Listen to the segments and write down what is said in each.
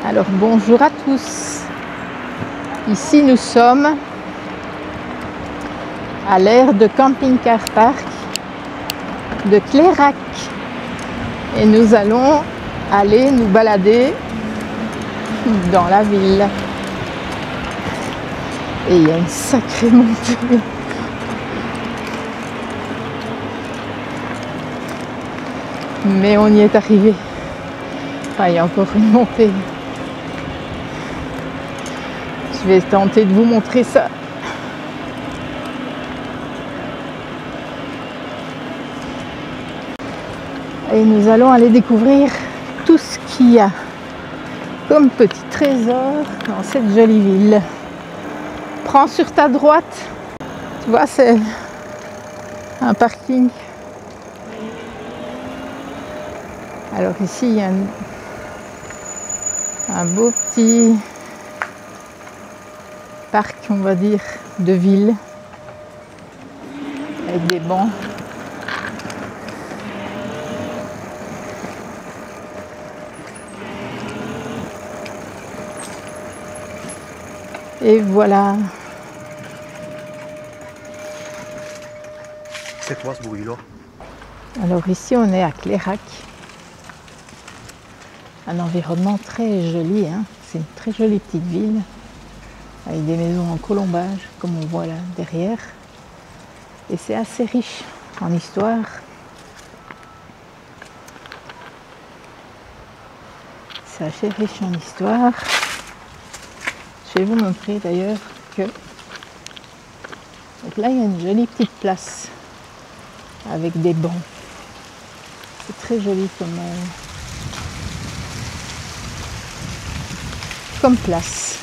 Alors bonjour à tous, ici nous sommes à l'aire de camping-car park de Clairac et nous allons aller nous balader dans la ville et il y a une sacrée montée. Mais on y est arrivé. Enfin, il y a encore une montée. Je vais tenter de vous montrer ça. Et nous allons aller découvrir tout ce qu'il y a comme petit trésor dans cette jolie ville. Prends sur ta droite. Tu vois, c'est un parking. Alors ici, il y a un beau petit parc, on va dire, de ville, avec des bancs. Et voilà. C'est quoi ce bruit-là? Alors ici, on est à Clairac. Un environnement très joli, hein. C'est une très jolie petite ville avec des maisons en colombage comme on voit là derrière, et c'est assez riche en histoire. C'est assez riche en histoire. Je vais vous montrer d'ailleurs que donc là il y a une jolie petite place avec des bancs. C'est très joli comme place.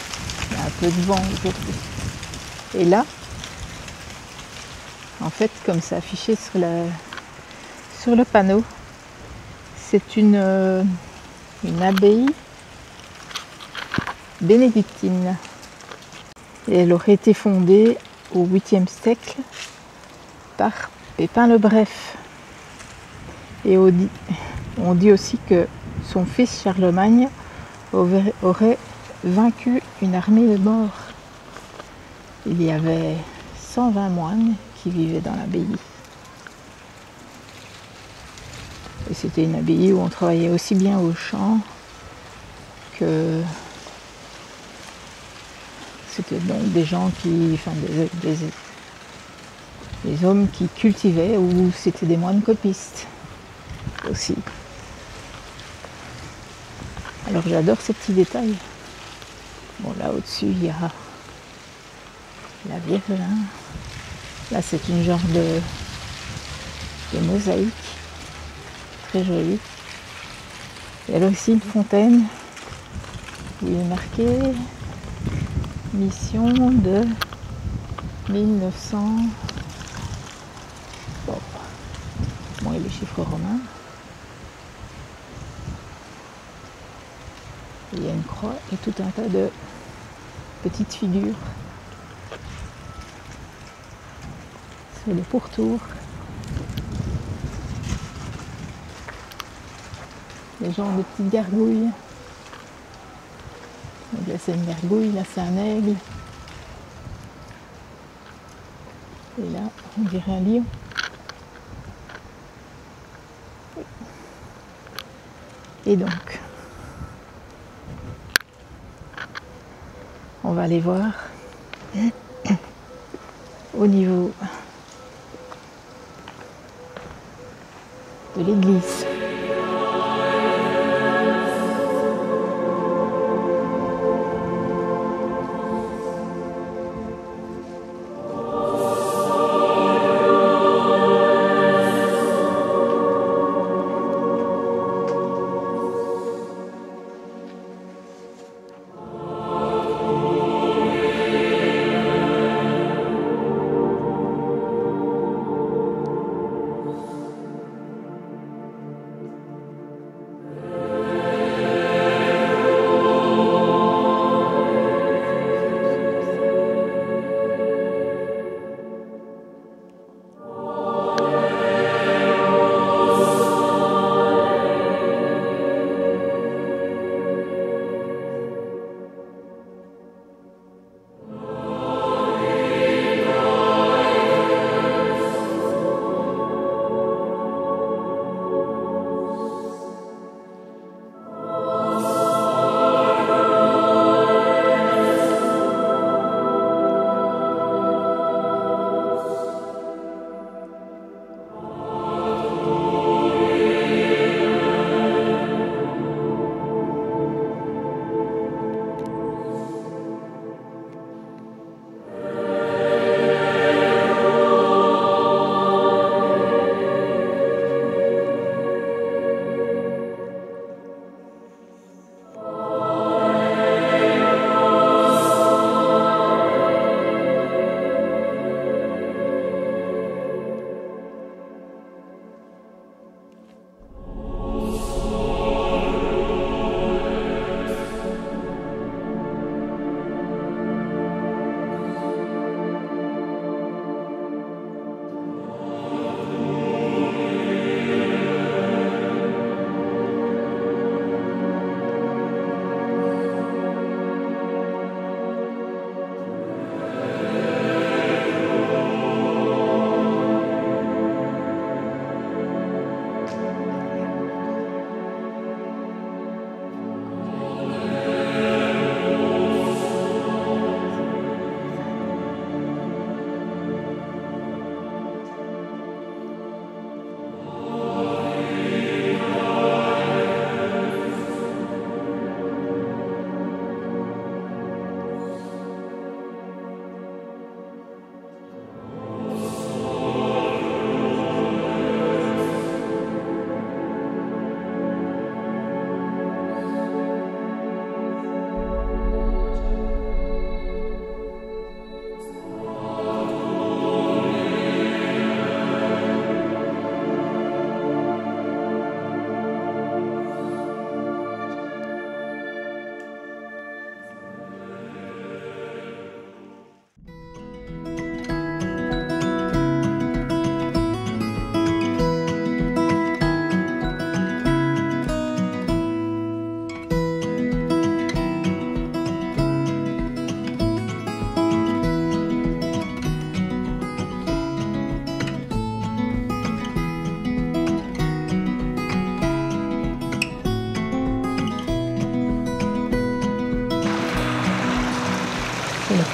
Il y a un peu de vent aujourd'hui. Et là, en fait, comme c'est affiché sur le panneau, c'est une abbaye bénédictine. Et elle aurait été fondée au 8e siècle par Pépin le Bref. Et on dit aussi que son fils Charlemagne aurait vaincu une armée de morts. Il y avait 120 moines qui vivaient dans l'abbaye. Et c'était une abbaye où on travaillait aussi bien au champ que c'était donc des gens des hommes qui cultivaient, ou c'était des moines copistes aussi. Alors j'adore ces petits détails. Bon, là au-dessus il y a la Vierge. Hein. Là c'est une genre de mosaïque très jolie. Il y a là aussi une fontaine où il est marqué mission de 1900. Bon, et les chiffres romains. Il y a une croix et tout un tas de petites figures sur le pourtour. Des genres de petites gargouilles. Donc là c'est une gargouille, là c'est un aigle. Et là on dirait un lion. Et donc on va aller voir au niveau de l'église.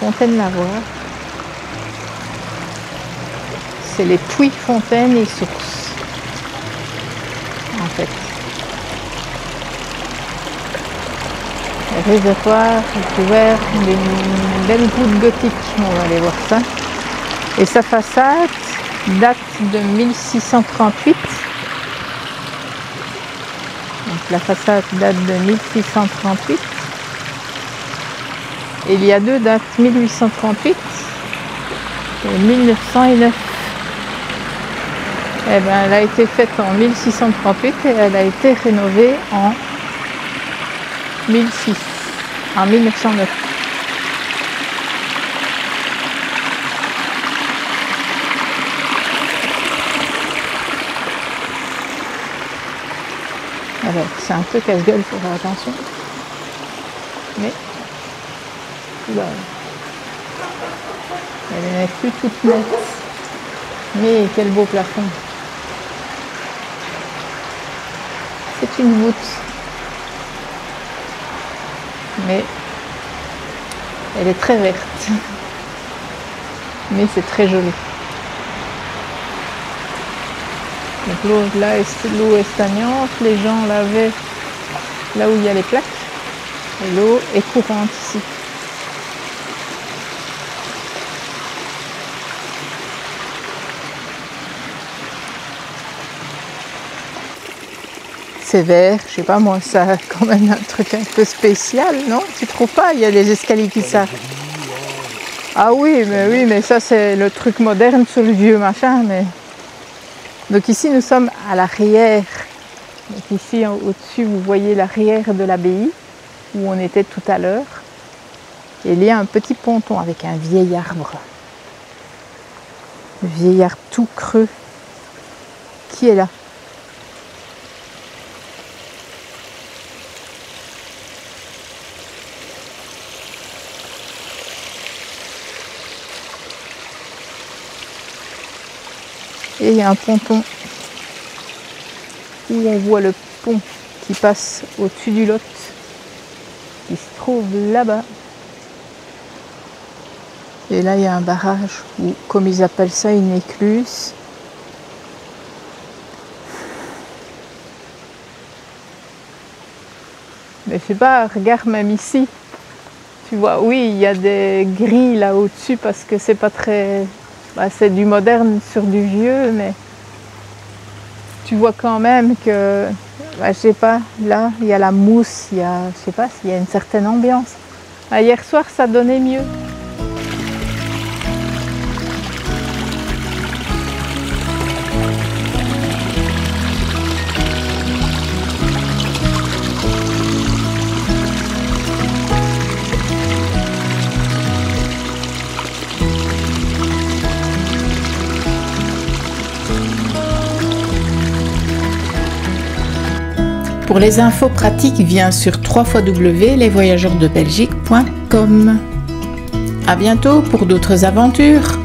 Fontaine-Lavoie. C'est les puits, fontaines et sources, en fait. Le réservoir recouvert d'une belle voûte gothique, on va aller voir ça. Et sa façade date de 1638. Donc la façade date de 1638. Et il y a deux dates, 1838 et 1909. Eh ben, elle a été faite en 1638 et elle a été rénovée en 1909. Alors, c'est un peu casse-gueule, il faut faire attention. Mais, là, elle n'est plus toute nette. Mais quel beau plafond. C'est une voûte. Mais elle est très verte. Mais c'est très joli. Donc l'eau là, l'eau est stagnante, les gens lavaient là où il y a les plaques. Et l'eau est courante ici. C'est vert, je sais pas moi, ça a quand même un truc un peu spécial, non? Tu trouves pas? Il y a des escaliers qui sortent. Ah oui, mais ça c'est le truc moderne sur le vieux machin. Mais... Donc ici nous sommes à l'arrière. Donc ici au-dessus vous voyez l'arrière de l'abbaye où on était tout à l'heure. Et il y a un petit ponton avec un vieil arbre. Un vieil arbre tout creux qui est là. Et il y a un ponton où on voit le pont qui passe au-dessus du Lot, qui se trouve là-bas. Et là, il y a un barrage, ou comme ils appellent ça, une écluse. Mais je sais pas, regarde même ici. Tu vois, oui, il y a des grilles là au-dessus parce que c'est pas très... Bah, c'est du moderne sur du vieux, mais tu vois quand même que, bah, je sais pas, là, il y a la mousse, il y a, je sais pas, s'il y a une certaine ambiance. Bah, hier soir, ça donnait mieux. Pour les infos pratiques, viens sur www.lesvoyageurdebelgique.com. À bientôt pour d'autres aventures.